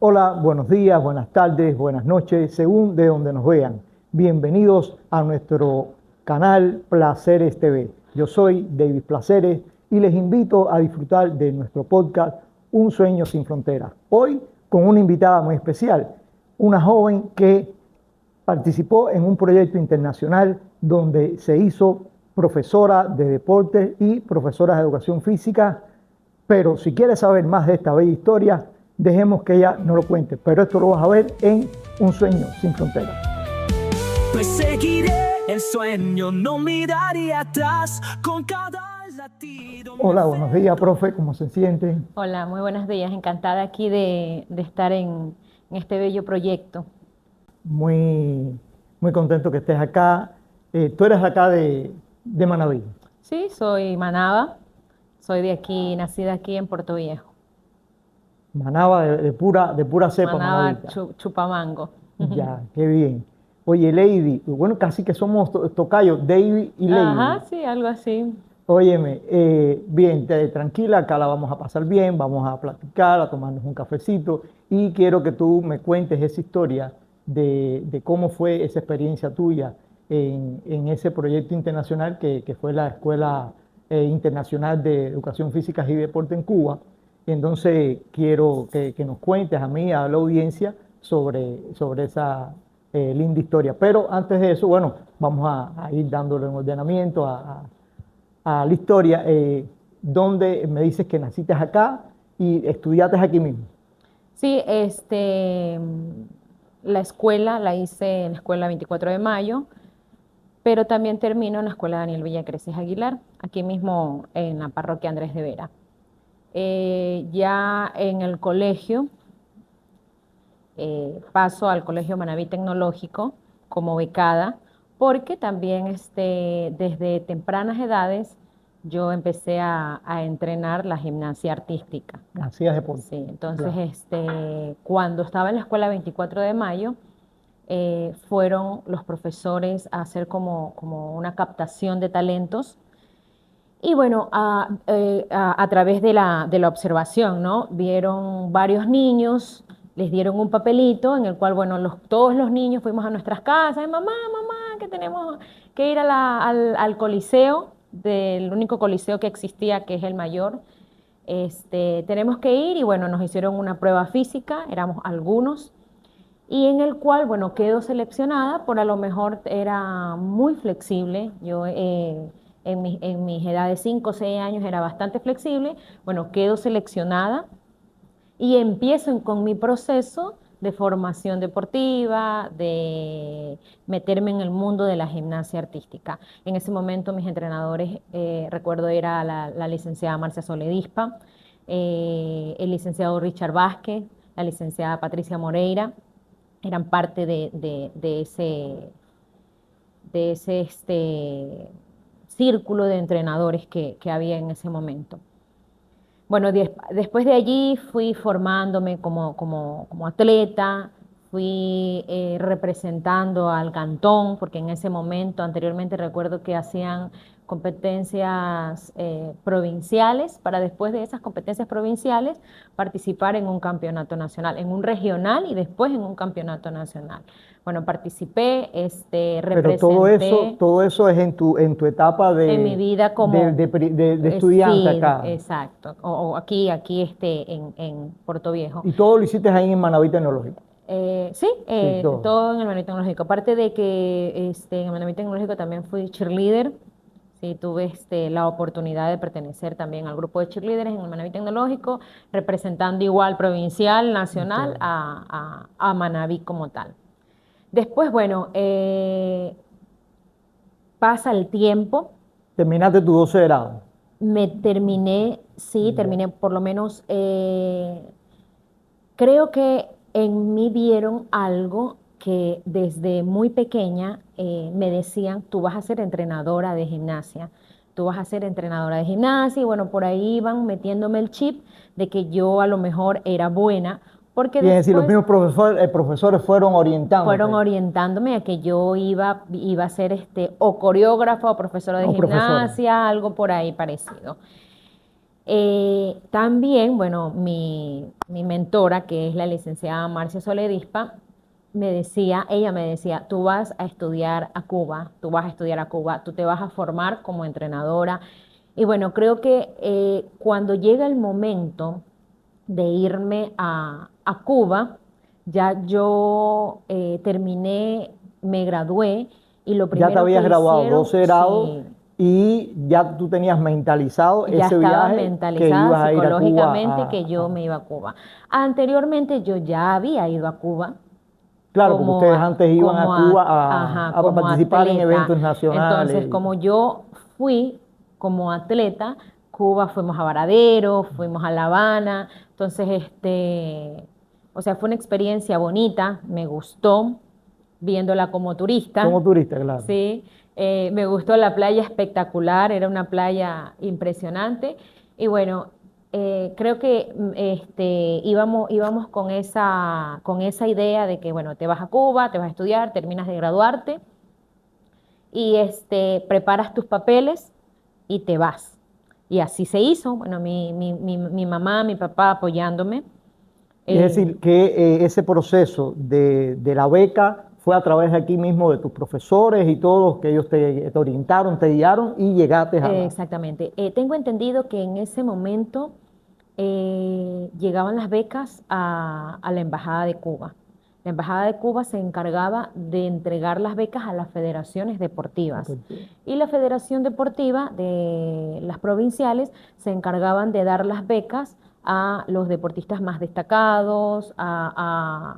Hola, buenos días, buenas tardes, buenas noches, según de donde nos vean. Bienvenidos a nuestro canal Placeres TV. Yo soy David Placeres y les invito a disfrutar de nuestro podcast Un Sueño Sin Fronteras. Hoy con una invitada muy especial, una joven que participó en un proyecto internacional donde se hizo profesora de deporte y profesora de educación física. Pero si quieres saber más de esta bella historia, dejemos que ella nos lo cuente. Pero esto lo vas a ver en Un Sueño Sin Fronteras. Perseguiré el sueño, no miraré atrás con cada latido. Hola, buenos días, profe, ¿cómo se siente? Hola, muy buenos días. Encantada aquí de estar en este bello proyecto. Muy contento que estés acá. Tú eres acá de Manaví. Sí, soy Manaba. Soy de aquí, nacida aquí en Puerto Viejo. Manaba de pura cepa, Manaba manavita. Chupamango. Ya, qué bien. Oye, Lady, bueno, casi que somos tocayos, David y Lady. Ajá, sí, algo así. Óyeme, bien, tranquila, acá la vamos a pasar bien, vamos a platicar, a tomarnos un cafecito y quiero que tú me cuentes esa historia de cómo fue esa experiencia tuya en ese proyecto internacional que fue la Escuela Internacional de Educación Física y Deporte en Cuba. Y entonces quiero que nos cuentes a mí, a la audiencia, sobre esa linda historia. Pero antes de eso, bueno, vamos a ir dándole un ordenamiento a la historia, donde me dices que naciste acá y estudiaste aquí mismo. Sí, la escuela la hice en la escuela 24 de mayo, pero también termino en la escuela Daniel Villacreces Aguilar, aquí mismo en la parroquia Andrés de Vera. Ya en el colegio, paso al Colegio Manaví Tecnológico como becada, porque también desde tempranas edades yo empecé a entrenar la gimnasia artística. Hacías deporte. Sí, entonces Claro. cuando estaba en la escuela 24 de mayo, fueron los profesores a hacer como una captación de talentos. Y bueno, a través de la observación, ¿no? Vieron varios niños, les dieron un papelito en el cual, bueno, todos los niños fuimos a nuestras casas, mamá, que tenemos que ir al coliseo, del único coliseo que existía, que es el mayor. Tenemos que ir y bueno, nos hicieron una prueba física, éramos algunos, y en el cual, bueno, quedo seleccionada, por a lo mejor era muy flexible, yo en mis edades 5 o 6 años era bastante flexible, bueno, quedo seleccionada y empiezo con mi proceso de formación deportiva, de meterme en el mundo de la gimnasia artística. En ese momento mis entrenadores, recuerdo, era la licenciada Marcia Soledispa, el licenciado Richard Vázquez, la licenciada Patricia Moreira, eran parte de ese círculo de entrenadores que había en ese momento. Bueno, después de allí fui formándome como atleta, fui representando al cantón, porque en ese momento, anteriormente recuerdo que hacían competencias provinciales, para después de esas competencias provinciales participar en un campeonato nacional, en un regional y después en un campeonato nacional. Bueno, participé, Pero representé todo eso es en tu etapa en mi vida como de estudiante sí, acá. exacto, o aquí en Puerto Viejo. Y todo lo hiciste ahí en Manaví Tecnológico. Sí, Sí, todo. todo en el Manaví Tecnológico. Aparte de que en el Manaví Tecnológico también fui cheerleader. Sí, tuve la oportunidad de pertenecer también al grupo de cheerleaders en el Manaví Tecnológico, representando igual provincial, nacional, Ok. a Manaví como tal. Después, bueno, pasa el tiempo. Terminaste tu 12 grado. Me terminé, sí, Ya. terminé por lo menos, creo que en mí vieron algo que desde muy pequeña me decían, tú vas a ser entrenadora de gimnasia, tú vas a ser entrenadora de gimnasia, y bueno, por ahí iban metiéndome el chip de que yo a lo mejor era buena, porque Y es decir, los después mismos profesores fueron fueron orientándote, orientándome a que yo iba a ser o coreógrafa o profesora de o profesores. gimnasia, algo por ahí parecido. También, bueno, mi mentora, que es la licenciada Marcia Soledispa, ella me decía, tú vas a estudiar a Cuba, tú vas a estudiar a Cuba, tú te vas a formar como entrenadora. Y bueno, creo que cuando llega el momento de irme a Cuba, ya yo terminé, me gradué y lo Ya te primero que habías graduado hicieron, 12 grados sí, y ya tú tenías mentalizado ya ese estaba viaje que mentalizada ibas a ir a Cuba psicológicamente que yo me iba a Cuba. Anteriormente yo ya había ido a Cuba claro, porque ustedes antes iban a Cuba ajá, a como participar en atleta. eventos Entonces, nacionales. como yo fui como atleta, Cuba fuimos a Varadero, fuimos a La Habana, entonces, o sea, fue una experiencia bonita, me gustó viéndola como turista, Como turista, claro. ¿sí? Me gustó la playa espectacular, era una playa impresionante y bueno, creo que íbamos con esa idea de que, bueno, te vas a Cuba, te vas a estudiar, terminas de graduarte y preparas tus papeles y te vas. Y así se hizo, bueno, mi mamá, mi papá apoyándome. Es eh, decir, que ese proceso de la beca fue a través de aquí mismo de tus profesores y todos, que ellos te orientaron, te guiaron y llegaste a la... Exactamente. Tengo entendido que en ese momento llegaban las becas a la Embajada de Cuba. La Embajada de Cuba se encargaba de entregar las becas a las federaciones deportivas. Y la Federación Deportiva de las provinciales se encargaban de dar las becas a los deportistas más destacados, a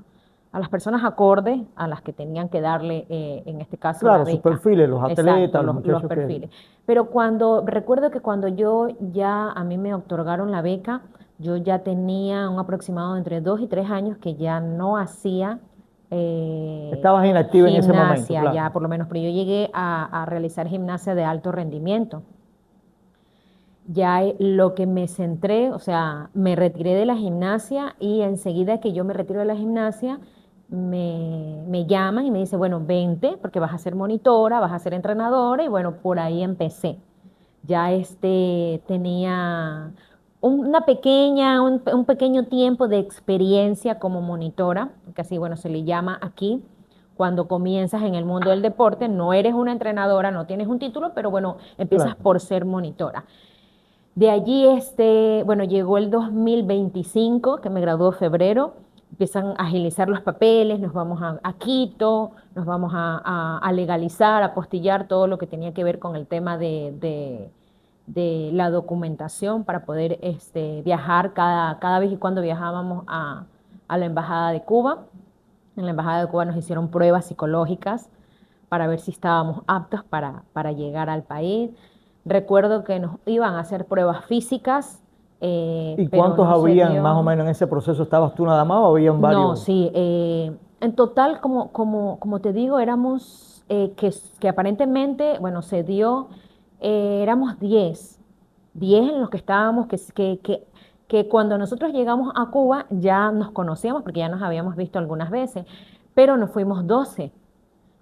las personas acorde a las que tenían que darle, en este caso, la Claro, sus beca. perfiles, los Exacto, atletas, los los muchachos que... perfiles. Pero recuerdo que cuando a mí me otorgaron la beca, yo ya tenía un aproximado de entre 2 y 3 años que ya no hacía Estabas inactiva en ese momento, gimnasia, claro. ya por lo menos, pero yo llegué a realizar gimnasia de alto rendimiento. Ya lo que me centré, o sea, me retiré de la gimnasia y enseguida que yo me retiro de la gimnasia, me llaman y me dicen, bueno, vente porque vas a ser monitora, vas a ser entrenadora y bueno, por ahí empecé. Ya tenía un pequeño tiempo de experiencia como monitora, que así, bueno, se le llama aquí. Cuando comienzas en el mundo del deporte, no eres una entrenadora, no tienes un título, pero bueno, empiezas Claro. por ser monitora. De allí, bueno, llegó el 2025, que me graduó en febrero, empiezan a agilizar los papeles, nos vamos a Quito, nos vamos a legalizar, a apostillar todo lo que tenía que ver con el tema de la documentación para poder viajar cada vez y cuando viajábamos a la Embajada de Cuba. En la Embajada de Cuba nos hicieron pruebas psicológicas para ver si estábamos aptos para llegar al país. Recuerdo que nos iban a hacer pruebas físicas, ¿Y pero cuántos no se habían más o dio. menos en ese proceso? ¿Estabas tú nada más o habían No, varios? sí. En total, como te digo, éramos, que aparentemente, bueno, se dio, éramos 10 en los que estábamos, que cuando nosotros llegamos a Cuba ya nos conocíamos porque ya nos habíamos visto algunas veces, pero nos fuimos 12.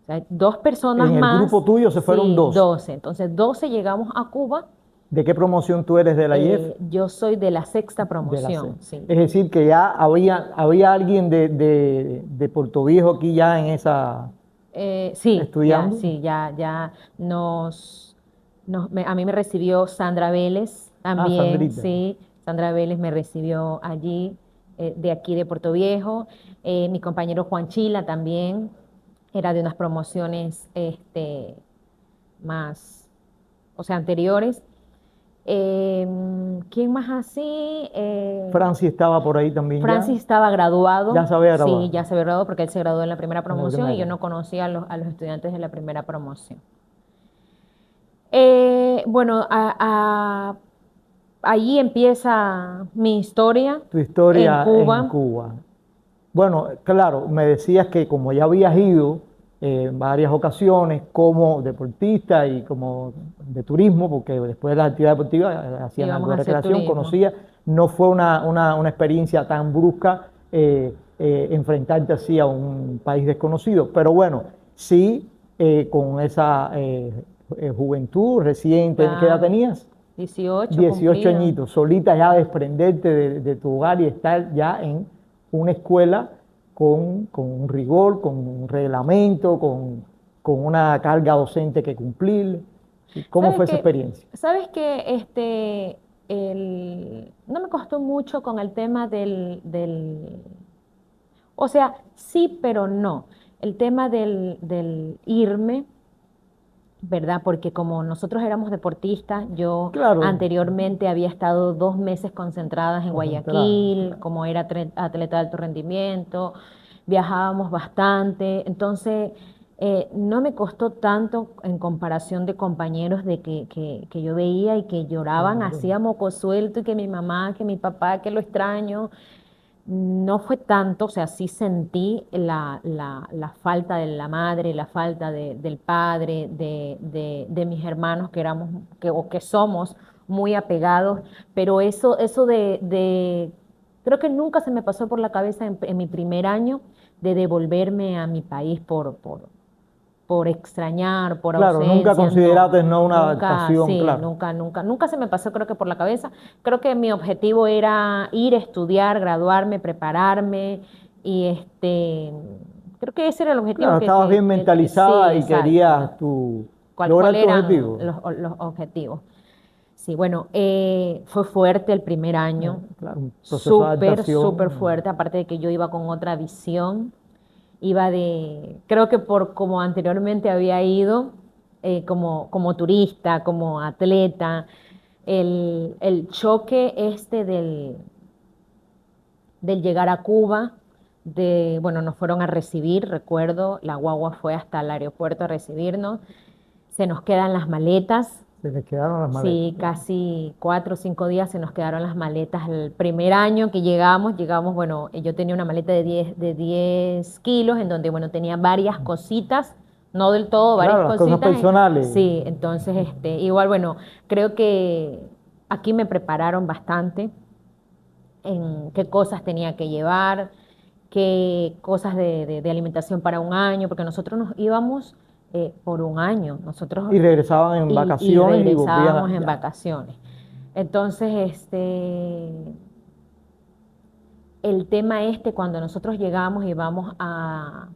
O sea, dos personas En el grupo más, tuyo se fueron sí, 12. 12. Entonces, 12 llegamos a Cuba. ¿De qué promoción tú eres de la IEF? Yo soy de la sexta De la C. promoción, sí. Es decir, que ya había alguien de Puerto Viejo aquí ya en esa, estudiando. Sí, ya a mí me recibió Sandra Vélez Ah, también, Sandrita. sí. Sandra Vélez me recibió allí, de aquí de Puerto Viejo. Mi compañero Juan Chila también era de unas promociones más, o sea, anteriores. ¿Quién más así? Francis estaba por ahí también ya. Francis estaba graduado, Ya se había sí, graduado ya se había graduado porque él se graduó en la primera en el promoción y yo primero. no conocía a los estudiantes de la primera promoción. Bueno, allí empieza mi historia Tu en historia en Cuba. Cuba. Bueno, claro, me decías que como ya habías ido en varias ocasiones como deportista y como de turismo, porque después de la actividad deportiva hacían algo Íbamos a de hacer recreación, turismo. conocía, no fue una experiencia tan brusca enfrentarte así a un país desconocido, pero bueno, sí con esa juventud reciente, ¿qué edad Claro. tenías? 18 18 cumplidos. añitos, solita ya desprenderte de tu hogar y estar ya en una escuela con un rigor, con un reglamento, con una carga docente que cumplir. ¿Cómo ¿Sabes fue esa qué? experiencia? ¿Sabes qué? No me costó mucho con el tema o sea, sí, pero no. El tema del irme, ¿verdad? Porque como nosotros éramos deportistas, yo Claro, anteriormente había estado 2 meses concentradas en concentrada. Guayaquil, como era atleta de alto rendimiento, viajábamos bastante, entonces no me costó tanto en comparación de compañeros de que yo veía y que lloraban Claro, así a moco suelto y que mi mamá, que mi papá, que lo extraño. No fue tanto, o sea, sí sentí la falta de la madre, la falta del padre, de mis hermanos que éramos, o que somos muy apegados, pero eso creo que nunca se me pasó por la cabeza en mi primer año de devolverme a mi país por extrañar, por claro, nunca ausencia, no, consideraste no una nunca, adaptación, sí, claro. nunca se me pasó creo que por la cabeza. Creo que mi objetivo era ir a estudiar, graduarme, prepararme y creo que ese era el objetivo Claro, estabas bien sí, mentalizada y exacto. querías ¿Cuál lograr tu eran objetivo. los objetivos? Sí, bueno, fue fuerte el primer año, Claro, un proceso de súper, súper adaptación. fuerte, aparte de que yo iba con otra visión. Creo que por como anteriormente había ido, como turista, como atleta, el choque del llegar a Cuba, bueno, nos fueron a recibir, recuerdo, la guagua fue hasta el aeropuerto a recibirnos, se nos quedan las maletas. Se les quedaron las maletas. Sí, casi 4 o 5 días se nos quedaron las maletas. El primer año que llegamos, bueno, yo tenía una maleta de 10 kilos en donde, bueno, tenía varias cositas, no del todo, varias Claro, las cosas cositas. personales. Sí, entonces, igual, bueno, creo que aquí me prepararon bastante en qué cosas tenía que llevar, qué cosas de alimentación para un año, porque nosotros nos íbamos por un año. Nosotros Y regresaban en y vacaciones y volvían regresábamos en ya. vacaciones. Entonces, el tema cuando nosotros llegamos y vamos a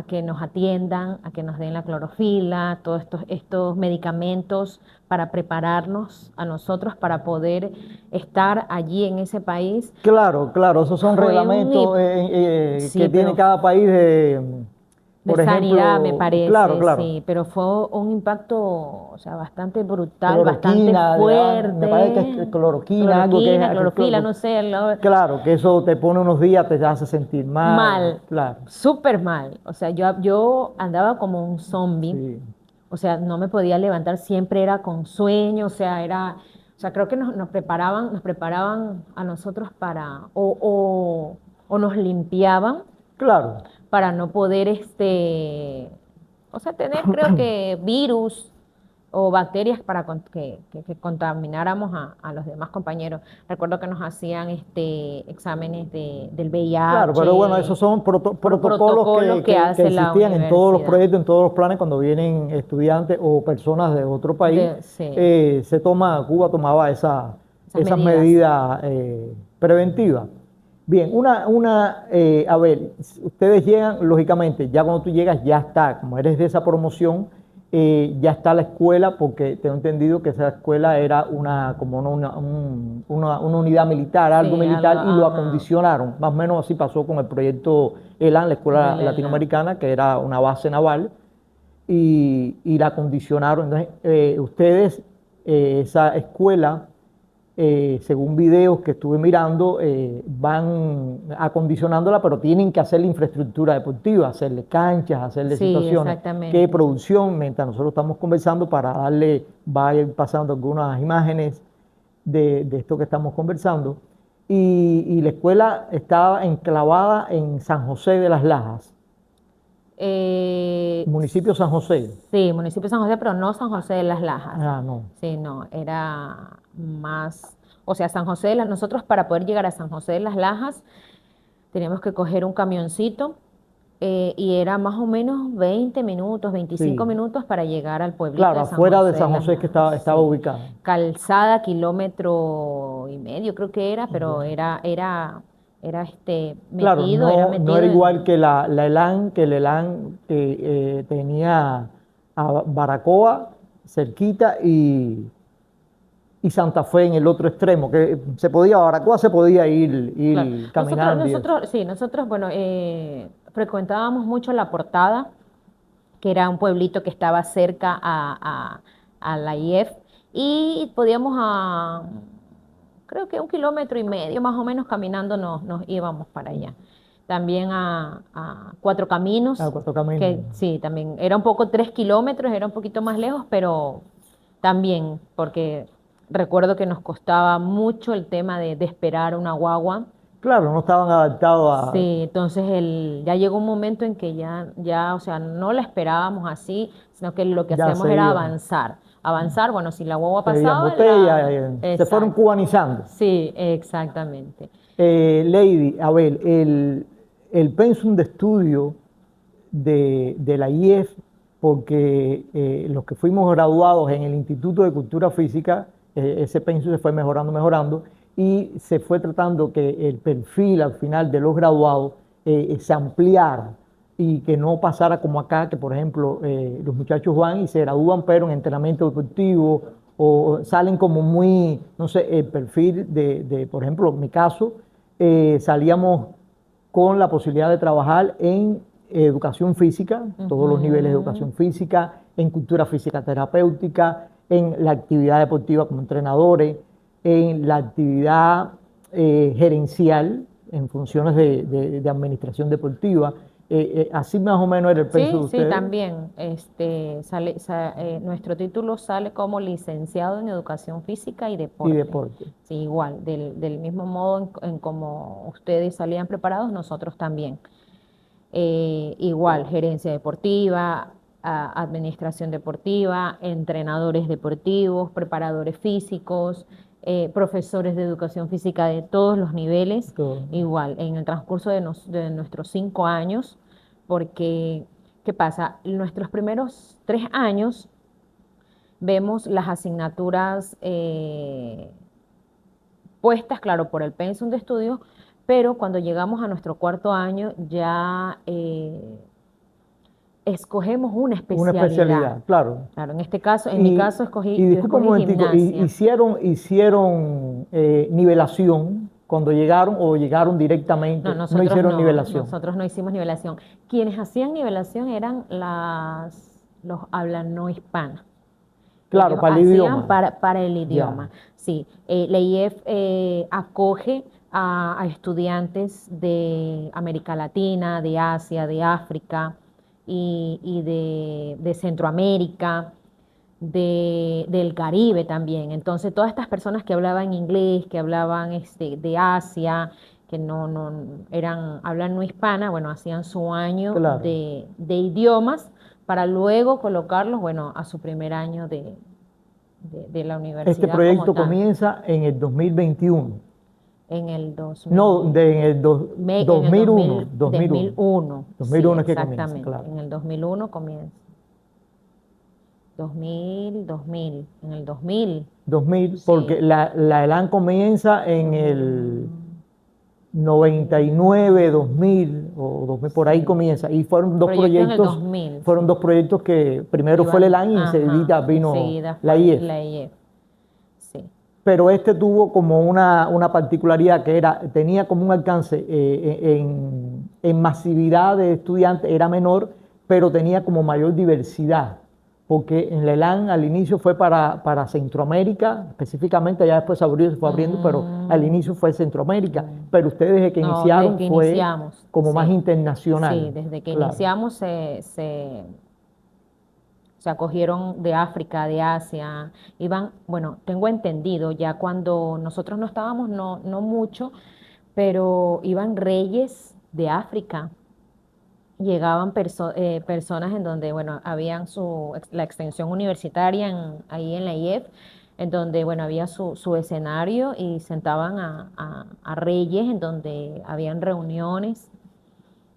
que nos atiendan, a que nos den la clorofila, todos estos medicamentos para prepararnos a nosotros para poder estar allí en ese país, Claro, claro, esos son fue reglamentos sí, que tiene pero cada país de por sanidad, me ejemplo, claro, parece, claro, sí, pero fue un impacto, o sea, bastante brutal, bastante cloroquina, me parece que es fuerte. cloroquina, algo que Cloroquina, es, clorofila, no sé, claro, que eso te pone unos días, te hace sentir mal, mal, claro, súper mal. O sea, yo andaba como un zombie, sí. o sea, no me podía levantar, siempre era con sueño, o sea, creo que nos preparaban a nosotros o nos limpiaban Claro, para no poder, o sea, tener creo que virus o bacterias para que contamináramos a los demás compañeros. Recuerdo que nos hacían exámenes del claro, pero bueno, VIH esos son por protocolos protocolos que que hace la existían en todos los universidad. proyectos, en todos los planes, cuando vienen estudiantes o personas de otro país, Sí, Cuba tomaba esas esas medidas. medidas preventivas. Bien, a ver, ustedes llegan, lógicamente, ya cuando tú llegas, ya está, como eres de esa promoción, ya está la escuela, porque tengo entendido que esa escuela era como una unidad militar, algo Sí, algo, militar, y lo ajá, acondicionaron. Más o menos así pasó con el proyecto ELAN, la Escuela del ELA. Latinoamericana, que era una base naval, y la acondicionaron. Entonces, ustedes, esa escuela, según videos que estuve mirando, van acondicionándola, pero tienen que hacer la infraestructura deportiva, hacerle canchas, hacerle Sí, situaciones. ¿Qué exactamente. producción? Mientras nosotros estamos conversando, va a ir pasando algunas imágenes de esto que estamos conversando. Y la escuela estaba enclavada en San José de las Lajas, Eh, municipio San José. sí, municipio de San José, pero no San José de las Lajas. Ah, no. Sí, no, era más, o sea, nosotros para poder llegar a San José de las Lajas teníamos que coger un camioncito y era más o menos 20 minutos, 25 Sí, minutos para llegar al pueblito claro, de San afuera de José de San las José que Matas. estaba Sí. ubicada. Calzada, kilómetro y medio creo que era, pero Ya. era Claro, metido, era no era metido en... igual que la ELAN, que el ELAN tenía a Baracoa cerquita y Santa Fe en el otro extremo, que se podía, a Baracoa se podía Claro. ir caminando y eso. Sí, nosotros, bueno, frecuentábamos mucho La Portada, que era un pueblito que estaba cerca a la IEF, y podíamos creo que 1,5 kilómetros más o menos caminando nos íbamos para allá. También a Cuatro A Caminos, Cuatro Caminos. que sí, también era un poco 3 kilómetros, era un poquito más lejos, pero también, porque recuerdo que nos costaba mucho el tema de esperar una guagua. Claro, no estaban adaptados a, Sí, entonces ya llegó un momento en que o sea, no la esperábamos así, sino que lo que ya hacíamos se era iban, avanzar. Avanzar, bueno, si la guagua pedían pasaba, botella, se fueron Exacto. cubanizando. Sí, exactamente. Lady, a ver, el pensum de estudio de la IEF, porque los que fuimos graduados en el Instituto de Cultura Física, ese pensum se fue mejorando, mejorando, y se fue tratando que el perfil al final de los graduados se ampliara y que no pasara como acá, que por ejemplo los muchachos van y se gradúan, pero en entrenamiento deportivo o salen como muy, no sé, el perfil por ejemplo, en mi caso, salíamos con la posibilidad de trabajar en educación física, todos los niveles de Ujú. educación física, en cultura física terapéutica, en la actividad deportiva como entrenadores, en la actividad gerencial, en funciones de administración deportiva. Así más o menos era el pensum Sí, de sí, ustedes también. Nuestro título sale como licenciado en Educación Física y y Deporte. deporte. Sí, igual, del mismo modo en como ustedes salían preparados, nosotros también. Igual, gerencia deportiva, administración deportiva, entrenadores deportivos, preparadores físicos, profesores de educación física de todos los niveles, Todo. igual, en el transcurso de nuestros 5 años, porque, ¿qué pasa? Nuestros primeros 3 años vemos las asignaturas puestas, claro, por el pensum de estudios, pero cuando llegamos a nuestro cuarto año ya escogemos una Una especialidad. especialidad, claro. Claro, en este caso, en mi Y, caso y yo disculpa un escogí momentico, gimnasia. hicieron nivelación cuando llegaron o llegaron No, directamente? No hicieron nivelación. nosotros no hicimos nivelación. Quienes hacían nivelación eran los habla no hispana. Claro, Ellos para el hacían idioma. para el Ya, idioma. Sí, la IEF acoge a estudiantes de América Latina, de Asia, de África y de Centroamérica, del Caribe también. Entonces, todas estas personas que hablaban inglés, que hablaban de Asia, que no hablan no hispana, bueno, hacían su año claro. de idiomas para luego colocarlos, bueno, a su primer año de la Este universidad como proyecto tal, comienza en el 2021. en el No, 2000, en el en el 2001, 2001. 2001, sí, 2001 es que comienza, exactamente, claro. en el 2001 comienza. 2000, en el 2000, 2000, sí. porque la ELAN comienza en el Mm, 99, 2000 o 2000, por ahí sí, comienza. Y proyecto en el 2000, fueron sí. dos proyectos que primero fue el Iván, ELAN y ajá, enseguida vino enseguida la fue IEF. la IEF, sí. Pero este tuvo como una particularidad que era, tenía como un alcance en masividad de estudiantes, era menor, pero tenía como mayor diversidad, porque en la ELAN al inicio fue para Centroamérica, específicamente, ya después se fue abriendo, pero al Mm, inicio fue Centroamérica, mm. pero ustedes desde que No, desde iniciaron que fue iniciamos, como más sí, internacional, sí, desde que claro, iniciamos se acogieron de África, de Asia, iban, bueno, tengo entendido, ya cuando nosotros no estábamos, no mucho, pero iban reyes de África, llegaban personas en donde, bueno, habían la extensión universitaria ahí en la IEF, en donde, bueno, había su escenario y sentaban a reyes en donde habían reuniones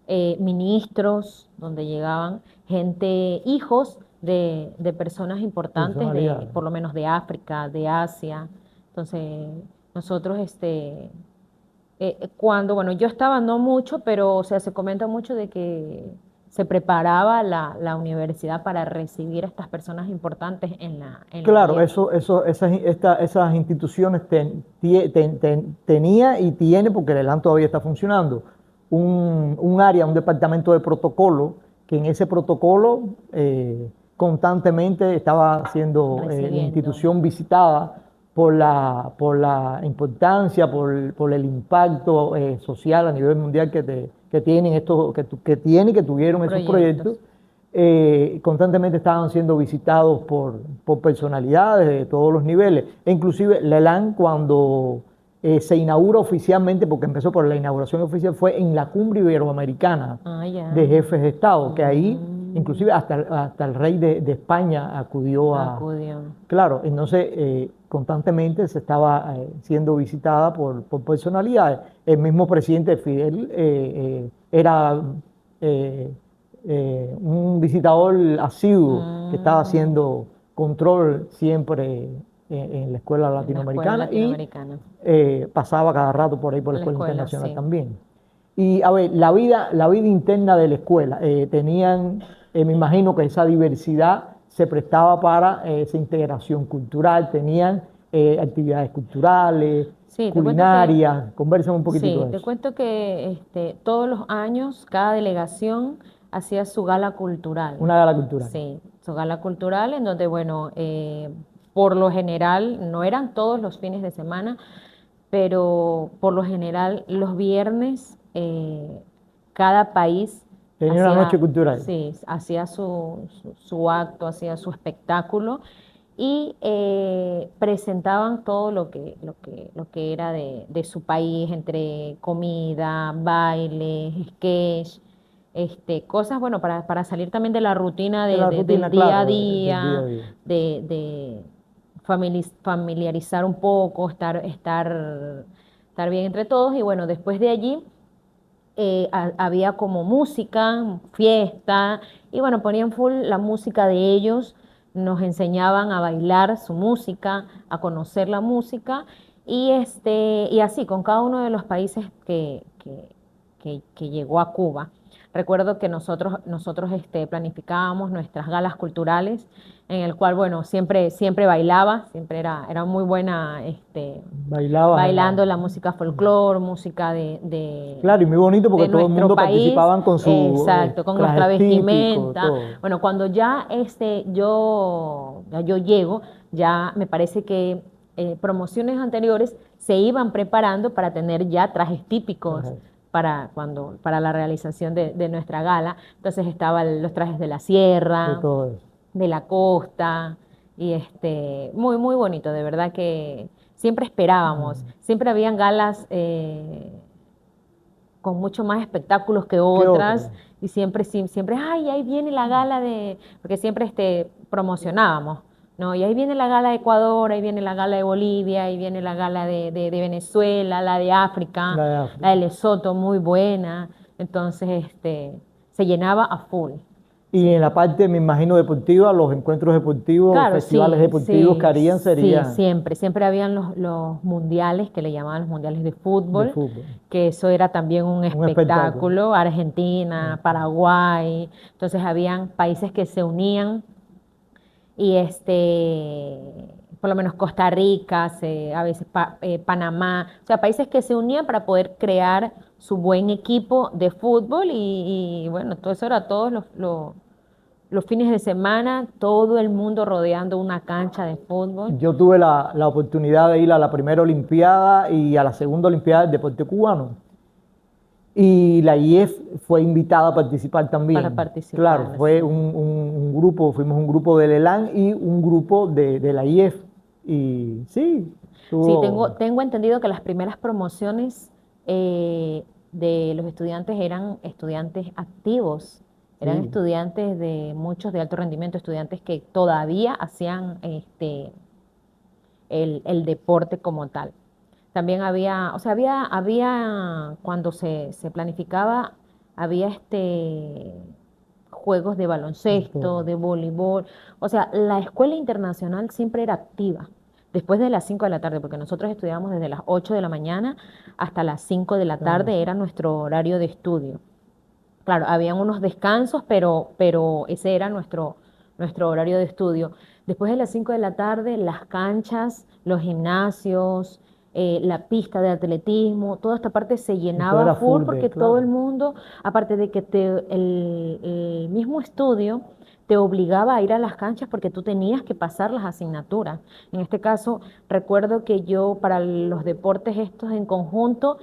ministros, donde llegaban gente, hijos de personas importantes, Personalidades. por lo menos de África, de Asia. Entonces, nosotros, cuando, bueno, yo estaba no mucho, pero o sea, se comenta mucho de que se preparaba la universidad para recibir a estas personas importantes en la Claro, IEF. esas instituciones tenía y tiene, porque el ELAN todavía está funcionando, un área, un departamento de protocolo, que en ese protocolo constantemente estaba siendo la Recibiendo. institución visitada por la importancia, por el impacto social a nivel mundial que tienen que tuvieron esos proyectos. Constantemente estaban siendo visitados por personalidades de todos los niveles. E inclusive Leland, cuando se inaugura oficialmente, porque empezó por la inauguración oficial, fue en la cumbre iberoamericana de jefes de Estado, que ahí inclusive hasta el rey de España acudió. Claro, entonces constantemente se estaba siendo visitada por personalidades. El mismo presidente Fidel era un visitador asiduo que estaba haciendo control siempre en la escuela latinoamericana, y pasaba cada rato por ahí por la escuela internacional, sí, también. Y a ver, la vida interna de la escuela, tenían, me imagino que esa diversidad se prestaba para esa integración cultural, tenían actividades culturales, sí, culinarias, conversen un poquitito de eso. Sí, te cuento que todos los años cada delegación hacía su gala cultural. Una gala cultural. Sí, su gala cultural en donde, bueno, por lo general, no eran todos los fines de semana, pero por lo general los viernes cada país tenía una noche cultural. Sí, hacía su acto, hacía su espectáculo y presentaban todo lo que era de su país, entre comida, baile, sketch, cosas, bueno, para salir también de la rutina del día a día, de familiarizar un poco, estar bien entre todos. Y bueno, después de allí había como música, fiesta, y bueno, ponían full la música de ellos, nos enseñaban a bailar su música, a conocer la música, y así con cada uno de los países que llegó a Cuba. Recuerdo que nosotros planificábamos nuestras galas culturales, en el cual, bueno, siempre bailaba, siempre era muy buena bailando la música folclore, música de claro, y muy bonito porque todo el mundo país, participaban con su exacto, con nuestra vestimenta. Típico, bueno, cuando ya yo llego, ya me parece que promociones anteriores se iban preparando para tener ya trajes típicos. Ajá. Para la realización de nuestra gala. Entonces estaban los trajes de la sierra, de la costa, y muy, muy bonito, de verdad que siempre esperábamos, siempre habían galas con mucho más espectáculos que otras, y siempre, ay, ahí viene la gala porque siempre promocionábamos, ¿no? Y ahí viene la gala de Ecuador, ahí viene la gala de Bolivia, ahí viene la gala de Venezuela, la de África, la de Lesoto, muy buena. Entonces, se llenaba a full. Y en la parte, me imagino, deportiva, los encuentros deportivos, claro, festivales deportivos que harían serían... Sí, siempre habían los mundiales, que le llamaban los mundiales de fútbol, que eso era también un espectáculo. Argentina, Paraguay, entonces habían países que se unían, y por lo menos Costa Rica, a veces Panamá, o sea, países que se unían para poder crear su buen equipo de fútbol, y bueno, todo eso era todos los fines de semana, todo el mundo rodeando una cancha de fútbol. Yo tuve la oportunidad de ir a la primera Olimpiada y a la segunda Olimpiada del deporte cubano. Y la IEF fue invitada a participar también. Para participar. Claro, fue un grupo, fuimos un grupo del ELAN y un grupo de la IEF. Y sí, sí, tengo entendido que las primeras promociones de los estudiantes eran estudiantes activos, eran estudiantes muchos de alto rendimiento, estudiantes que todavía hacían el deporte como tal. También había cuando se planificaba había juegos de baloncesto, Todo. de voleibol. O sea, la escuela internacional siempre era activa. Después de las 5 de la tarde, porque nosotros estudiábamos desde las 8 de la mañana hasta las 5 de la Claro, tarde, era nuestro horario de estudio. Claro, habían unos descansos, pero ese era nuestro horario de estudio. Después de las 5 de la tarde, las canchas, los gimnasios, la pista de atletismo, toda esta parte se todo llenaba era full full de, porque todo el claro. mundo, aparte de que el mismo estudio te obligaba a ir a las canchas porque tú tenías que pasar las asignaturas. En este caso, recuerdo que yo para los deportes estos en conjunto,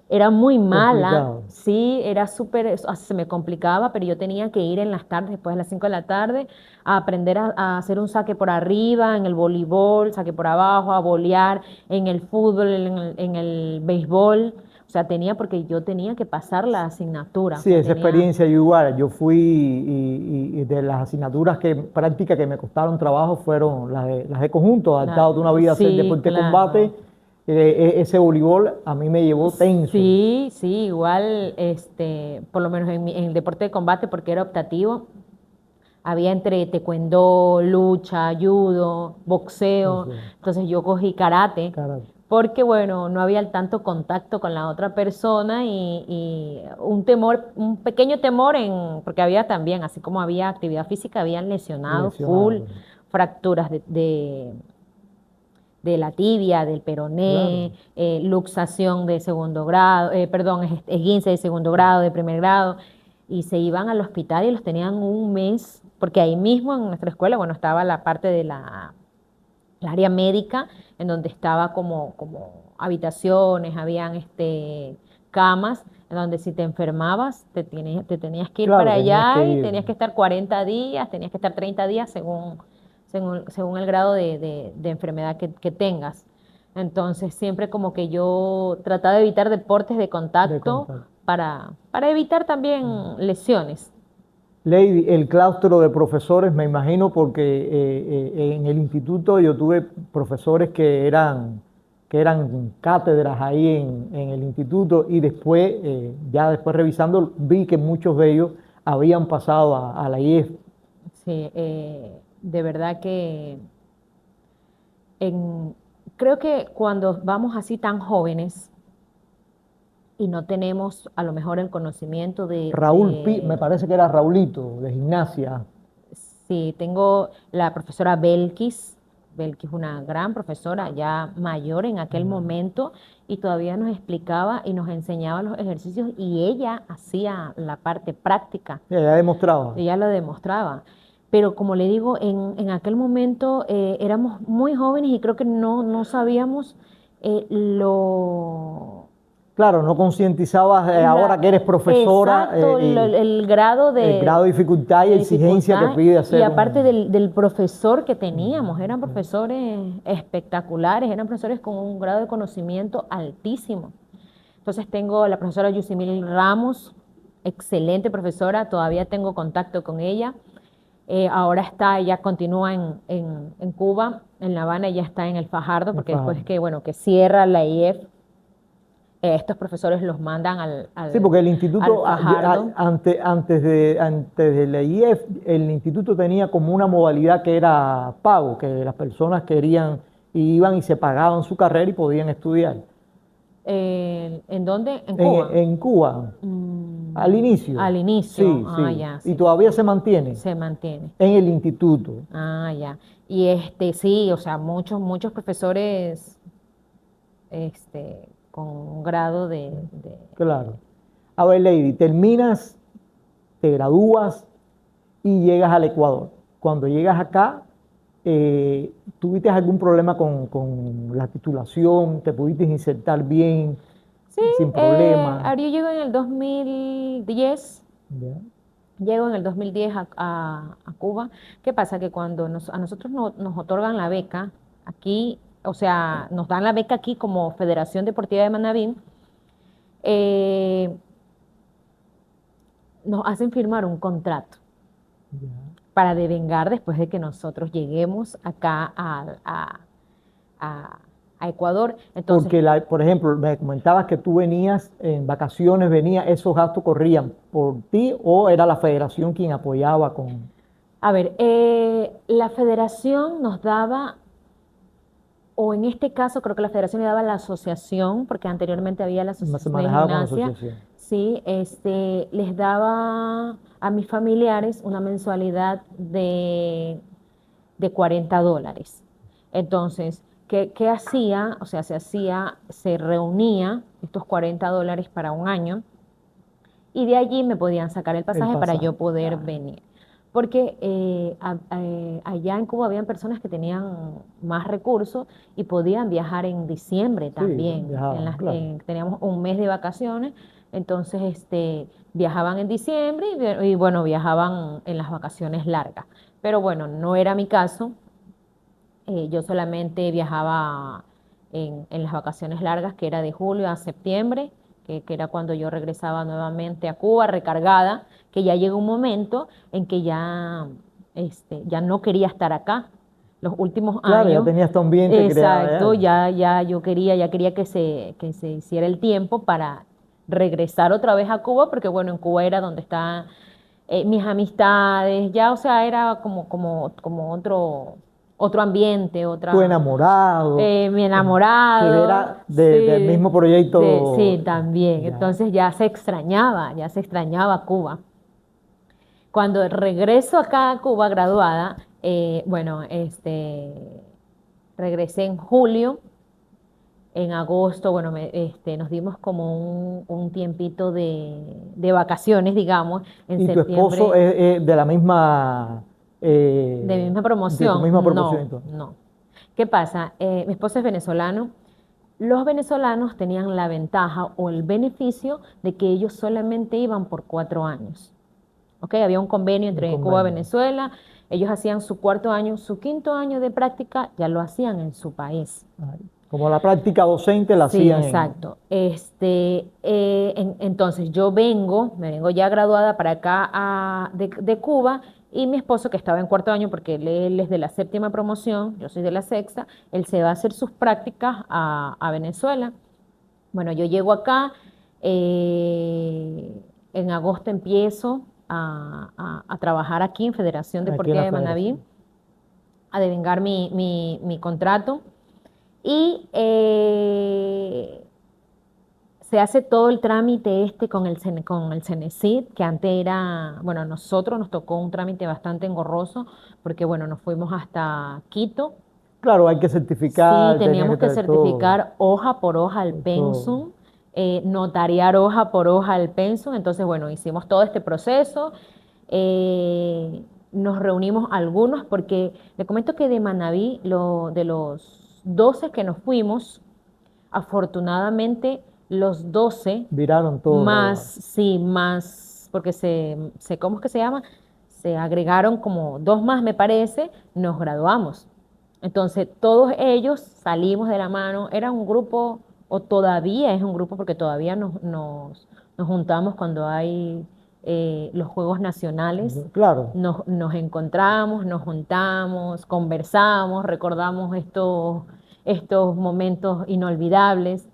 era muy mala, Complicado. sí, era súper, se me complicaba, pero yo tenía que ir en las tardes, después de las 5 de la tarde, a aprender a hacer un saque por arriba, en el voleibol, saque por abajo, a volear, en el fútbol, en el béisbol. O sea, porque yo tenía que pasar la asignatura, o Sí, sea, esa tenía, experiencia yo igual. Yo fui y de las asignaturas prácticas que me costaron trabajo fueron las de conjunto, adaptado a una vida a hacer sí, deporte de combate. claro. Ese voleibol a mí me llevó tenso. Sí, sí, igual, por lo menos en el deporte de combate, porque era optativo. Había entre taekwondo, lucha, judo, boxeo. Entonces, Entonces yo cogí karate cara, porque, bueno, no había el tanto contacto con la otra persona y un temor, un pequeño temor porque había también, así como había actividad física, habían lesionado full, lesionado. fracturas de la tibia, del peroné, Claro. luxación de segundo grado, perdón, esguince de segundo grado, de primer grado, y se iban al hospital y los tenían un mes, porque ahí mismo en nuestra escuela, bueno, estaba la parte de la área médica, en donde estaba como habitaciones, habían camas, en donde si te enfermabas, te tenías que ir Claro, para tenías que allá y ir. tenías que estar 40 días, tenías que estar 30 días según el grado de enfermedad que tengas. Entonces, siempre como que yo trataba de evitar deportes de De contacto contacto. para evitar también lesiones. Lady, el claustro de profesores, me imagino, porque en el instituto yo tuve profesores que eran cátedras ahí en el instituto y después, ya después revisando, vi que muchos de ellos habían pasado a la IEF. Sí, de verdad que en- creo que cuando vamos así tan jóvenes y no tenemos a lo mejor el conocimiento Me parece que era Raulito, de gimnasia. sí, tengo la profesora Belkis, una gran profesora, ya mayor en aquel momento, y todavía nos explicaba y nos enseñaba los ejercicios y ella hacía la parte práctica. Ya demostraba. Ella lo demostraba. Pero como le digo, en aquel momento éramos muy jóvenes y creo que no sabíamos lo... Claro, no concientizabas ahora que eres profesora, Exacto, el grado el grado de dificultad y de exigencia que dificultad pide y hacer aparte un... del profesor que teníamos, eran profesores espectaculares, eran profesores con un grado de conocimiento altísimo. Entonces tengo a la profesora Yusimil Ramos, excelente profesora, todavía tengo contacto con ella. Ahora ella continúa en Cuba, en La Habana, ella está en el Fajardo, porque después bueno, que cierra la IEF, estos profesores los mandan Sí, porque el al instituto, Fajardo. antes de la IEF, el instituto tenía como una modalidad que era pago, que las personas querían, iban y se pagaban su carrera y podían estudiar. ¿En dónde? En Cuba. En Cuba, al inicio, Al inicio, sí, ah, sí, ya, y sí, todavía se mantiene se mantiene. en el instituto. Ah, ya. Y sí, o sea, muchos profesores con un grado Claro. A ver, Lady, terminas, te gradúas y llegas al Ecuador. Cuando llegas acá, ¿tuviste algún problema con la titulación? ¿Te pudiste insertar bien, Sí, sin problema? Ariel llegó en el 2010. ¿Ya? Llego en el 2010 a Cuba. ¿Qué pasa? Que cuando a nosotros nos otorgan la beca aquí, o sea, nos dan la beca aquí como Federación Deportiva de Manabí, eh, nos hacen firmar un contrato Ya. para devengar después de que nosotros lleguemos acá a a Ecuador. Entonces, Porque, por ejemplo, me comentabas que tú venías en vacaciones, ¿esos gastos corrían por ti o era la federación quien apoyaba con... a ver, la federación nos daba, o en este caso creo que la federación le daba a la asociación, porque anteriormente había la Se asociación de manejaba con la gimnasia, asociación? sí, les daba a mis familiares una mensualidad de $40. Entonces, ¿qué hacía? O sea, se reunía estos $40 para un año y de allí me podían sacar el El pasaje para pasaje. yo poder Claro. venir. Porque allá en Cuba habían personas que tenían más recursos y podían viajar en diciembre Sí, también. viajaban, claro. Teníamos un mes de vacaciones, entonces viajaban en diciembre y bueno, viajaban en las vacaciones largas. Pero bueno, no era mi caso. Yo solamente viajaba en las vacaciones largas, que era de julio a septiembre, que era cuando yo regresaba nuevamente a Cuba recargada, que ya llegó un momento en que ya no quería estar acá. Los últimos Claro, ya años, tenías tu ambiente creado exacto, allá. ya quería que se hiciera el tiempo para regresar otra vez a Cuba, porque bueno, en Cuba era donde están mis amistades, ya, o sea, era como otro ambiente, Tu enamorado, mi que enamorado, era del sí, mismo proyecto. sí, también. Ya. Entonces ya se extrañaba Cuba. Cuando regreso acá a Cuba graduada, bueno, regresé en julio. En agosto, bueno, nos dimos como un tiempito de vacaciones, digamos. En ¿Y tu esposo septiembre, es de la misma, de mi misma de tu promoción, misma promoción no, entonces? no. ¿Qué pasa? Mi esposo es venezolano. Los venezolanos tenían la ventaja o el beneficio de que ellos solamente iban por 4 años. ¿Ok? Había un convenio El entre Cuba y convenio. Venezuela. Ellos hacían su cuarto año, su quinto año de práctica, ya lo hacían en su país. Ay, como la práctica docente la Sí, hacían en... exacto. Entonces yo me vengo ya graduada para acá de Cuba y mi esposo que estaba en cuarto año, porque él es de la séptima promoción, yo soy de la sexta, él se va a hacer sus prácticas a Venezuela. Bueno, yo llego acá, en agosto empiezo a trabajar aquí en Federación aquí en Deportiva la de Manabí, federación. a devengar mi contrato. Y se hace todo el trámite con el Cenecit, que antes era, bueno, a nosotros nos tocó un trámite bastante engorroso, porque bueno, nos fuimos hasta Quito. Claro, hay que Sí, certificar, tenía que teníamos que traer todo, certificar hoja por hoja el todo. pensum, notariar hoja por hoja el pensum. Entonces, bueno, hicimos todo este proceso. Nos reunimos algunos, porque le comento que de Manabí, de los 12 que nos fuimos, afortunadamente los 12 Viraron todos más, graduados. sí, más, porque ¿cómo es que se llama? Se agregaron como dos más, me parece, nos graduamos. Entonces, todos ellos salimos de la mano. Era un grupo, o todavía es un grupo, porque todavía nos juntamos cuando hay los Juegos Nacionales. Claro, Nos encontramos, nos juntamos, conversamos, recordamos estos momentos inolvidables.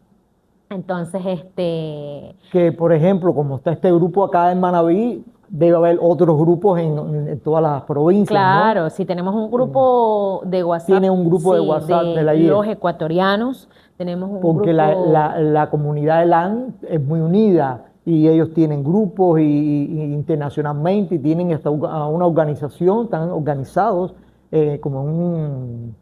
Entonces, que por ejemplo, como está este grupo acá en Manabí, debe haber otros grupos en todas las provincias, ¿no? claro, si tenemos un grupo de Tiene WhatsApp, un grupo de sí, WhatsApp de de la los IEF, ecuatorianos, tenemos un porque la, grupo, la comunidad de LAN es muy unida y ellos tienen grupos y internacionalmente y tienen hasta una organización, están organizados como un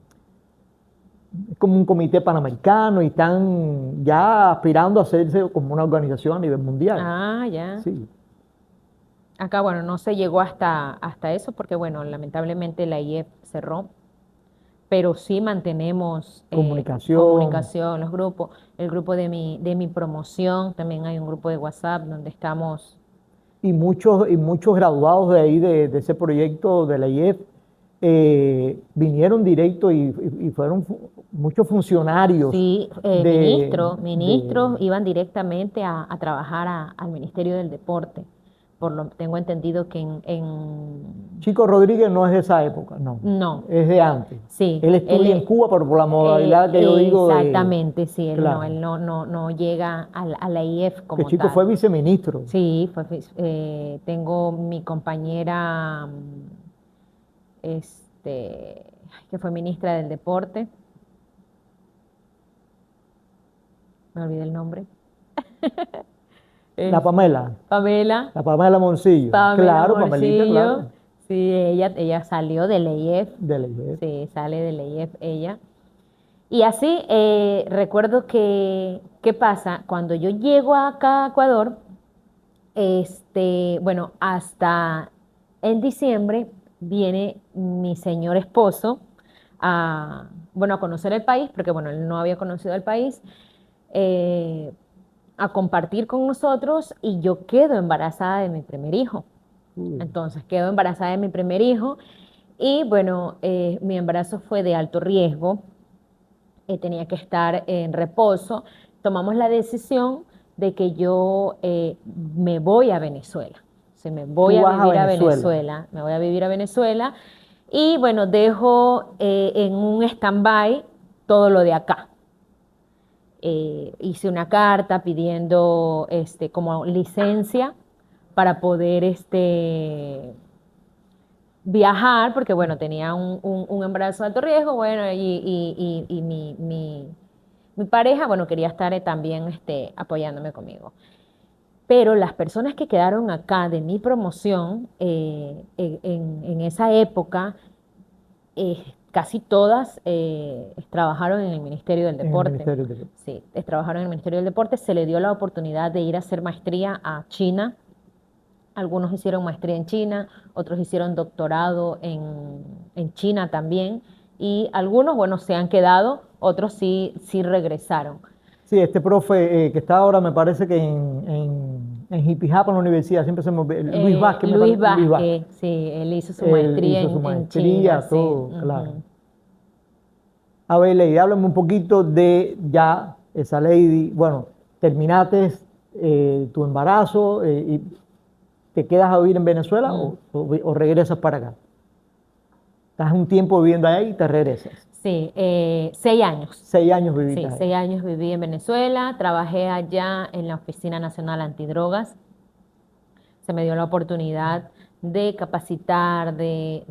comité panamericano y están ya aspirando a hacerse como una organización a nivel mundial. ya. Sí, Acá, bueno, no se llegó hasta eso porque, bueno, lamentablemente la IEF cerró, pero sí mantenemos comunicación. comunicación, los grupos. El grupo de mi promoción, también hay un grupo de WhatsApp donde estamos. Y muchos graduados de ahí, de ese proyecto de la IEF, vinieron directo y fueron muchos funcionarios Sí, de, ministros iban directamente a trabajar al Ministerio del Deporte, tengo entendido que en Chico Rodríguez no es de esa época, no. no, Es de antes. sí, Él estudia en Cuba, pero por la modalidad que yo digo de... exactamente, sí, Claro. él no llega a la IEF Que como Chico fue tal. viceministro. Sí, tengo mi compañera, que fue ministra del deporte, me olvidé el nombre. La Es Pamela. Pamela, La Pamela Moncillo. Pamela Claro, Pamelita, Morcillo. claro. Sí, ella salió de la IEF, De la IEF. sí, sale de la IEF ella. Y así recuerdo que, ¿qué pasa? Cuando yo llego acá a Ecuador, bueno, hasta en diciembre viene mi señor esposo bueno, a conocer el país, porque bueno, él no había conocido el país, eh, a compartir con nosotros y yo quedo embarazada de mi primer hijo. Uy. Entonces quedo embarazada de mi primer hijo y bueno, mi embarazo fue de alto riesgo, tenía que estar en reposo. Tomamos la decisión de que yo me voy a Venezuela. O sea, me voy Tú a vas a vivir a Venezuela. Venezuela, me voy a vivir a Venezuela y bueno, dejo en un stand-by todo lo de acá. Hice una carta pidiendo como licencia para poder viajar, porque bueno, tenía un embarazo de alto riesgo, bueno, y mi pareja, bueno, quería estar también apoyándome conmigo. Pero las personas que quedaron acá de mi promoción en esa época, casi todas trabajaron en el Ministerio del En el Deporte. Ministerio de... Sí, trabajaron en el Ministerio del Deporte. Se le dio la oportunidad de ir a hacer maestría a China. Algunos hicieron maestría en China, otros hicieron doctorado en China también. Y algunos, bueno, se han quedado, otros sí regresaron. Sí, este profe que está ahora me parece que en Jipijapa, en la universidad, siempre se me... Luis Vázquez, me Luis parece. Luis Vázquez. Vázquez, sí, él hizo su Él maestría hizo su en China, maestría, sí. todo, claro. Ujú. A ver, Lady, háblame un poquito de ya esa Lady. Bueno, terminaste tu embarazo y te quedas a vivir en Venezuela Mm. o regresas para acá. Estás un tiempo viviendo ahí y te regresas. Sí, 6 años. 6 años viviste Sí, ahí. 6 años viví en Venezuela, trabajé allá en la Oficina Nacional Antidrogas. Se me dio la oportunidad de capacitar, de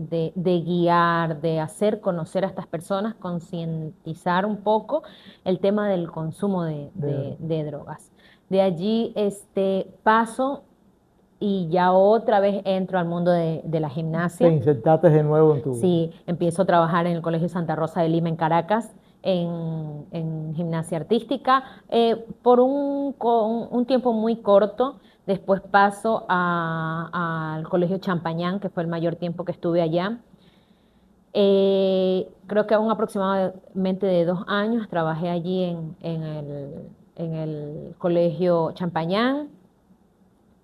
guiar, de hacer conocer a estas personas, concientizar un poco el tema del consumo de drogas. De allí paso y ya otra vez entro al mundo de la Te gimnasia. insertaste de nuevo en tu... Sí, empiezo a trabajar en el Colegio Santa Rosa de Lima en Caracas, en gimnasia artística, por un tiempo muy corto. Después paso al Colegio Champañán, que fue el mayor tiempo que estuve allá. Creo que aún aproximadamente de 2 años trabajé allí en el Colegio Champañán.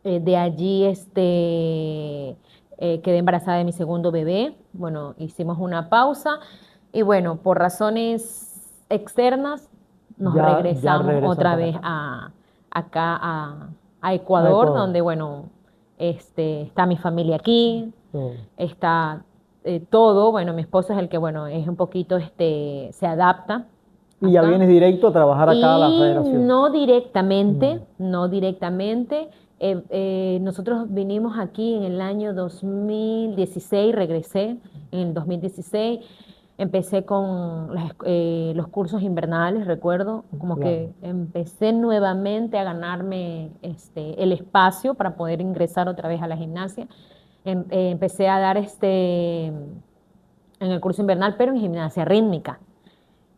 De allí quedé embarazada de mi segundo bebé. Bueno, hicimos una pausa y bueno, por razones externas nos Ya regresamos regresas otra para vez acá, acá a a Ecuador, Ecuador. donde bueno, está mi familia aquí, Todo. está todo. Bueno, mi esposo es el que bueno, es un poquito, se adapta Y ya acá. vienes directo a trabajar acá a la Y federación. no directamente, No. no directamente. Nosotros vinimos aquí en el año 2016, regresé en el 2016, empecé con los cursos invernales, recuerdo, como Claro. que empecé nuevamente a ganarme el espacio para poder ingresar otra vez a la gimnasia. Empecé a dar en el curso invernal, pero en gimnasia rítmica,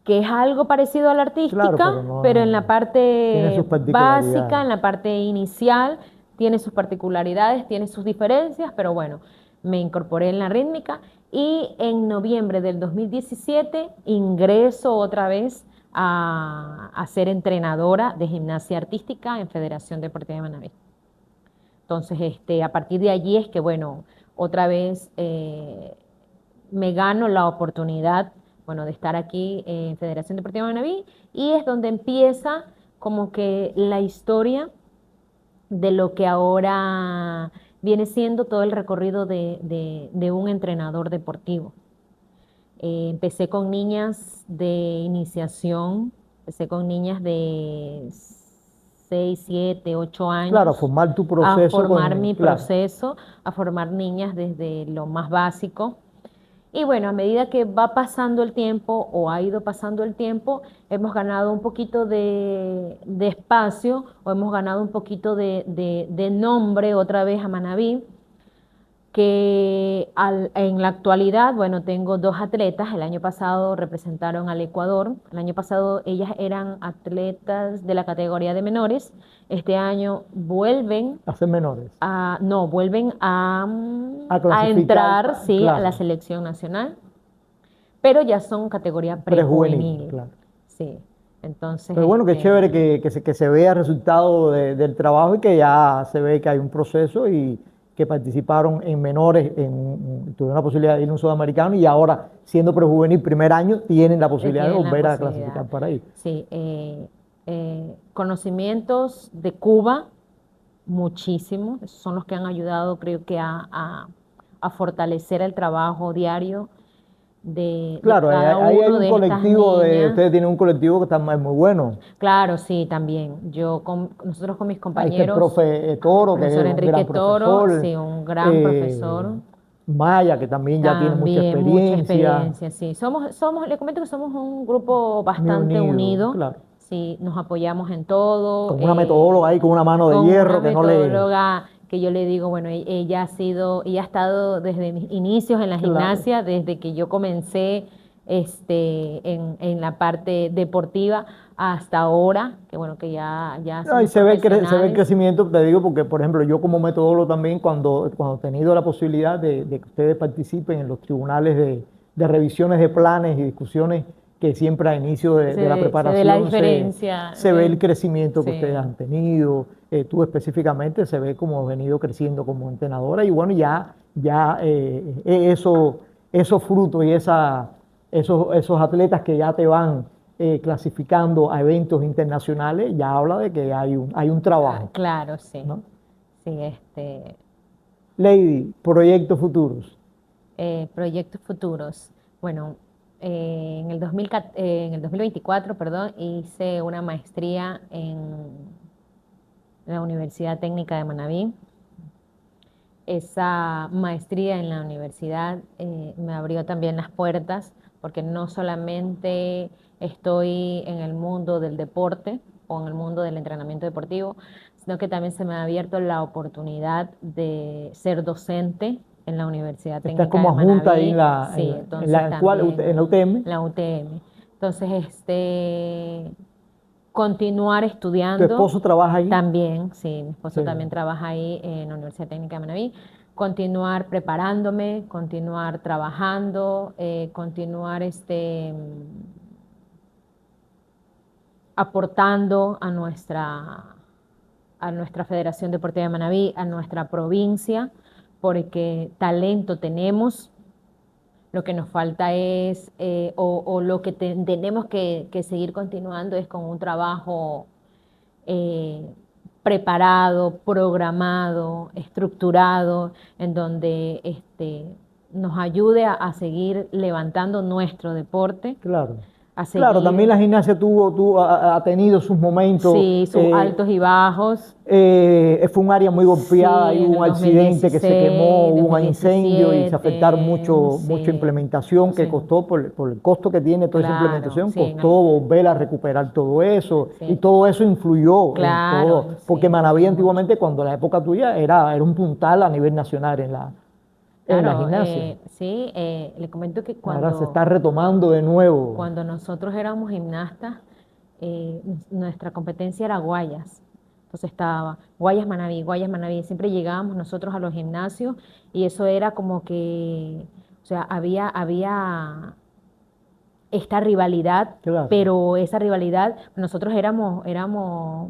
que es algo parecido a la Claro, artística, pero no pero en la tiene parte sus básica, particularidades. en la parte inicial, tiene sus particularidades, tiene sus diferencias, pero bueno, me incorporé en la rítmica y en noviembre del 2017 ingreso otra vez a ser entrenadora de gimnasia artística en Federación Deportiva de Manaví. Entonces, a partir de allí es que, bueno, otra vez me gano la oportunidad, bueno, de estar aquí en Federación Deportiva de Manaví y es donde empieza como que la historia de lo que ahora viene siendo todo el recorrido de un entrenador deportivo. Empecé con niñas de iniciación, empecé con niñas de 6, 7, 8 Claro, años, formar tu a proceso formar con, mi claro, proceso, a formar niñas desde lo más básico. Y bueno, a medida que va pasando el tiempo o ha ido pasando el tiempo, hemos ganado un poquito de espacio o hemos ganado un poquito de nombre otra vez a Manabí, que en la actualidad, bueno, tengo 2 atletas. El año pasado representaron al Ecuador. El año pasado ellas eran atletas de la categoría de menores. Este año vuelven hacer menores, no, vuelven a a clasificar, entrar, sí, a la claro, selección nacional, pero ya son categoría prejuvenil, prejuvenil, claro. sí. Entonces, Pero bueno, qué chévere que se vea el resultado del trabajo y que ya se ve que hay un proceso y que participaron en menores, tuvieron la posibilidad de ir a un sudamericano y ahora, siendo prejuvenil primer año, tienen la posibilidad de tienen la volver a posibilidad. clasificar para ahí. Sí, conocimientos de Cuba, muchísimos, esos son los que han ayudado, creo que a fortalecer el trabajo diario de Claro, cada ahí hay uno un de estas colectivo, niñas. ustedes tienen un colectivo que está muy bueno. Claro, sí, también. Nosotros con mis Ahí está el compañeros, profe el Toro, que es profesor un Enrique gran Toro, profesor. sí, un gran eh, profesor, Maya, que también ya tiene mucha también mucha experiencia, experiencia, sí. Le comento que somos un grupo muy bastante unido, unido, claro. sí, nos apoyamos en todo, Con una metodóloga ahí, con una mano de con una hierro que no le... metodóloga que yo le digo, bueno, ella ha estado desde mis inicios en la Claro. gimnasia, desde que yo comencé en la parte deportiva hasta ahora, que bueno, que ya No, y somos se ve el profesionales. crecimiento, te digo, porque por ejemplo yo como metodólogo también, cuando he tenido la posibilidad de que ustedes participen en los tribunales de revisiones de planes y discusiones que siempre a inicio de la Se ve la preparación diferencia. se ve el crecimiento que ustedes Sí, han tenido, tú específicamente se ve como has venido creciendo como entrenadora y bueno, ya esos frutos y esos atletas que ya te van clasificando a eventos internacionales, ya habla de que hay un trabajo, claro, sí. ¿no? Sí, Lady, proyectos futuros. proyectos futuros. Bueno, en el 2024, perdón, hice una maestría en la Universidad Técnica de Manabí. Esa maestría en la universidad me abrió también las puertas, porque no solamente estoy en el mundo del deporte o en el mundo del entrenamiento deportivo, sino que también se me ha abierto la oportunidad de ser docente en la Universidad Estás Técnica como de adjunta ahí Manabí, sí, entonces en la también UTM, la UTM. Entonces, continuar tu estudiando. esposo trabaja ahí. También, sí, mi esposo Sí. también trabaja ahí en la Universidad Técnica de Manabí. Continuar preparándome, continuar trabajando, continuar aportando a nuestra Federación Deportiva de Manabí, a nuestra provincia, porque talento tenemos. Lo que nos falta es, o lo que tenemos que seguir continuando es con un trabajo eh, preparado, programado, estructurado, en donde nos ayude a seguir levantando nuestro deporte, Claro. a Claro, también seguir, la gimnasia ha tenido sus momentos. sí, sus altos y bajos. Fue un área muy Sí, golpeada, y en hubo el un accidente que se quemó, 2016, hubo un incendio y se afectaron 2017, mucha sí, implementación que sí, costó por el costo que tiene toda esa claro, implementación, sí, costó volver a recuperar todo eso y sí, todo eso influyó en todo, claro, sí, porque Manaví influyó mucho. antiguamente cuando la época tuya era un puntal a nivel nacional en la Claro, gimnasia. sí, le comento que Ahora se está retomando de nuevo. cuando nosotros éramos gimnastas, nuestra competencia era Guayas. Entonces estaba Guayas Manabí, Guayas Manabí. Siempre llegábamos nosotros a los gimnasios y eso era como que, o sea, había esta rivalidad, Claro. pero esa rivalidad, nosotros éramos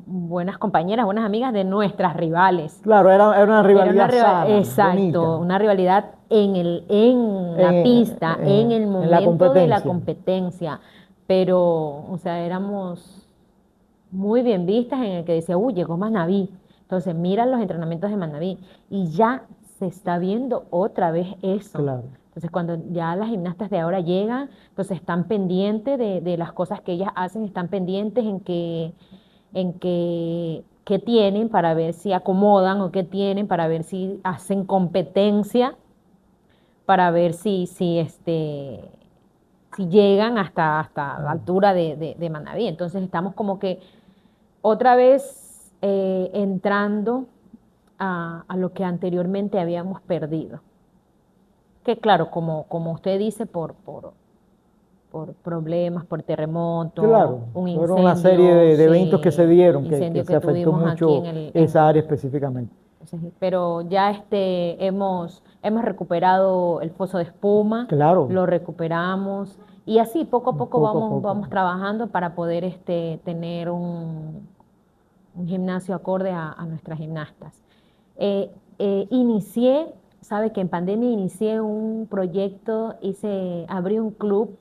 buenas compañeras, buenas amigas de nuestras rivales. Claro, era una Era rivalidad sana, exacto, bonita, una rivalidad en la pista, en el en la momento de la competencia. competencia, pero, o sea, éramos muy bien vistas en el que decía, uy, llegó Manaví, Entonces, miran los entrenamientos de Manaví y ya se está viendo otra vez eso. Claro. Entonces, cuando ya las gimnastas de ahora llegan, entonces están pendientes de las cosas que ellas hacen, están pendientes en qué tienen para ver si acomodan o qué tienen para ver si hacen competencia, para ver si llegan hasta la altura de Manaví. Entonces estamos como que otra vez entrando a lo que anteriormente habíamos perdido. Que claro, como usted dice, por problemas, por terremoto, Claro, un fueron una serie de incendio, eventos que se sí, dieron, que incendio se que afectó tuvimos aquí mucho esa área específicamente. pero ya hemos recuperado el foso de espuma, Claro. lo recuperamos y así poco a poco Poco a poco. vamos trabajando para poder tener un gimnasio acorde a nuestras gimnastas. Sabe que en pandemia inicié un proyecto, abrí un club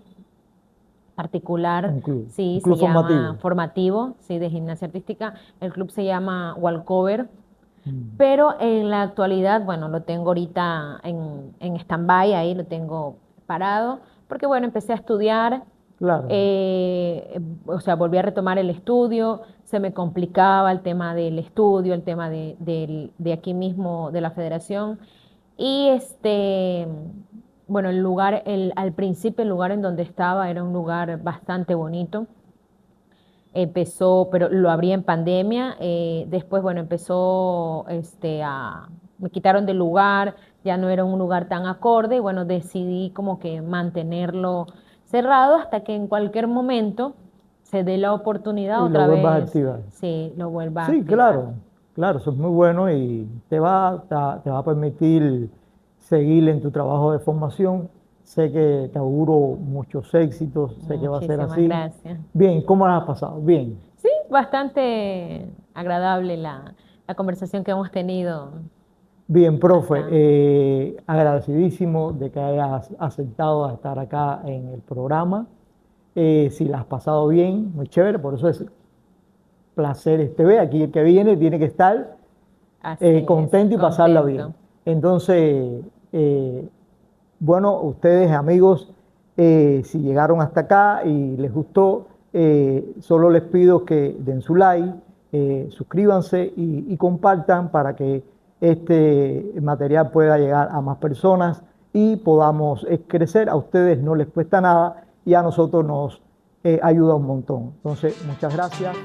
particular, Un club sí, se llama formativo. formativo, sí, de gimnasia artística. El club se llama Walcover, Mm. pero en la actualidad, bueno, lo tengo ahorita en stand-by, ahí lo tengo parado, porque bueno, empecé a estudiar, Claro. o sea, volví a retomar el estudio, se me complicaba el tema del estudio, el tema de aquí mismo, de la federación, y bueno, al principio el lugar en donde estaba era un lugar bastante bonito. Empezó, pero lo abrí en pandemia. Después, bueno, me quitaron del lugar, ya no era un lugar tan acorde y bueno, decidí como que mantenerlo cerrado hasta que en cualquier momento se dé la oportunidad Y lo otra vuelvas a vez, activar. sí, lo vuelva a Sí, activar. claro, eso es muy bueno y te va a permitir seguir en tu trabajo de formación. Sé que te auguro muchos éxitos, sé que va a ser Muchísimas así. gracias. Bien, ¿cómo la has pasado? Bien. Sí, bastante agradable la conversación que hemos tenido. Bien, profe, Acá. agradecidísimo de que hayas aceptado a estar acá en el programa. Si la has pasado bien, muy chévere, por eso es placer ve. Aquí el que viene tiene que estar Así es, contento y pasarla bien. contento. Entonces, bueno, ustedes amigos, si llegaron hasta acá y les gustó, solo les pido que den su like, suscríbanse y compartan para que este material pueda llegar a más personas y podamos crecer. A ustedes no les cuesta nada y a nosotros nos ayuda un montón. Entonces, muchas gracias.